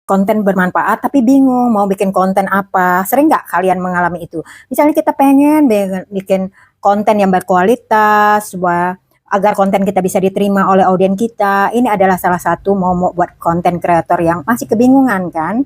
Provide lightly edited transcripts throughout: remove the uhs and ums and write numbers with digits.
konten bermanfaat tapi bingung mau bikin konten apa. Sering nggak kalian mengalami itu? Misalnya kita pengen bikin konten yang berkualitas, agar konten kita bisa diterima oleh audiens kita. Ini adalah salah satu mau buat konten kreator yang masih kebingungan kan?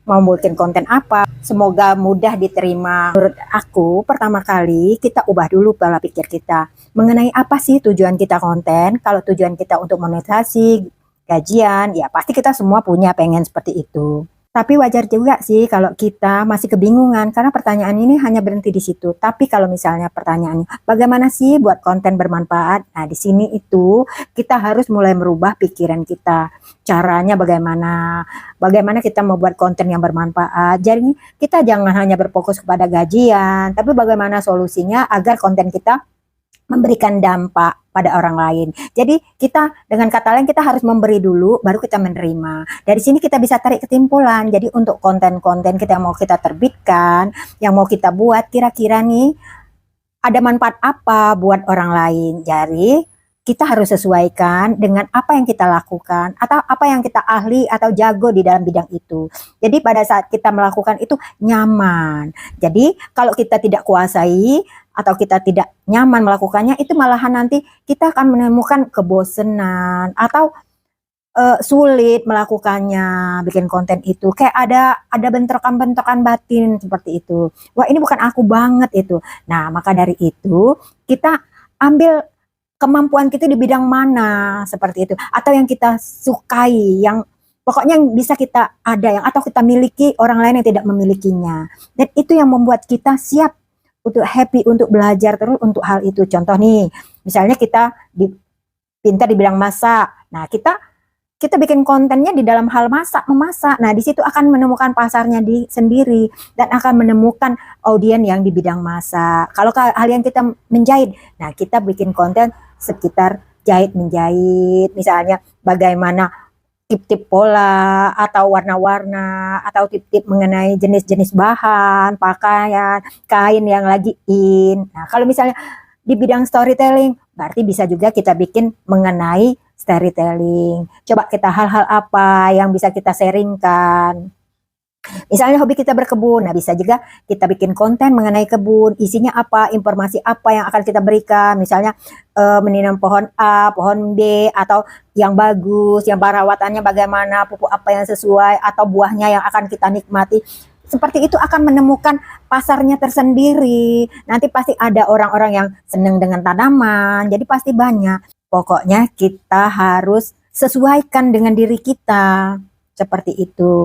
Mau bikin konten apa? Semoga mudah diterima. Menurut aku, pertama kali kita ubah dulu pola pikir kita. Mengenai apa sih tujuan kita konten? Kalau tujuan kita untuk monetisasi, gajian, ya pasti kita semua punya pengen seperti itu. Tapi wajar juga sih kalau kita masih kebingungan karena pertanyaan ini hanya berhenti di situ. Tapi kalau misalnya pertanyaannya, bagaimana sih buat konten bermanfaat? Nah, di sini itu kita harus mulai merubah pikiran kita. Caranya bagaimana? Bagaimana kita membuat konten yang bermanfaat? Jadi kita jangan hanya berfokus kepada gajian, tapi bagaimana solusinya agar konten kita memberikan dampak pada orang lain. Jadi kita dengan kata lain kita harus memberi dulu baru kita menerima. Dari sini kita bisa tarik kesimpulan. Jadi untuk konten-konten kita yang mau kita terbitkan, yang mau kita buat kira-kira nih ada manfaat apa buat orang lain. Jadi kita harus sesuaikan dengan apa yang kita lakukan atau apa yang kita ahli atau jago di dalam bidang itu. Jadi pada saat kita melakukan itu nyaman. Jadi kalau kita tidak kuasai atau kita tidak nyaman melakukannya, itu malahan nanti kita akan menemukan kebosanan atau sulit melakukannya, bikin konten itu kayak ada bentrokan-bentrokan batin seperti itu. Wah, ini bukan aku banget itu. Nah, maka dari itu kita ambil kemampuan kita di bidang mana seperti itu, atau yang kita sukai, yang pokoknya yang bisa kita ada yang atau kita miliki orang lain yang tidak memilikinya. Dan itu yang membuat kita siap untuk happy untuk belajar terus untuk hal itu. Contoh nih, misalnya kita pintar di bidang masak. Nah, kita bikin kontennya di dalam hal memasak. Nah, di situ akan menemukan pasarnya sendiri dan akan menemukan audiens yang di bidang masak. Kalau kalian kita menjahit, nah kita bikin konten sekitar jahit menjahit, misalnya bagaimana tip-tip pola atau warna-warna atau tip-tip mengenai jenis-jenis bahan, pakaian, kain yang lagi in. Nah, kalau misalnya di bidang storytelling, berarti bisa juga kita bikin mengenai storytelling. Coba kita hal-hal apa yang bisa kita sharingkan. Misalnya hobi kita berkebun, nah bisa juga kita bikin konten mengenai kebun, isinya apa, informasi apa yang akan kita berikan, misalnya menanam pohon A, pohon B, atau yang bagus, yang perawatannya bagaimana, pupuk apa yang sesuai, atau buahnya yang akan kita nikmati. Seperti itu akan menemukan pasarnya tersendiri. Nanti pasti ada orang-orang yang senang dengan tanaman, jadi pasti banyak. Pokoknya kita harus sesuaikan dengan diri kita, seperti itu.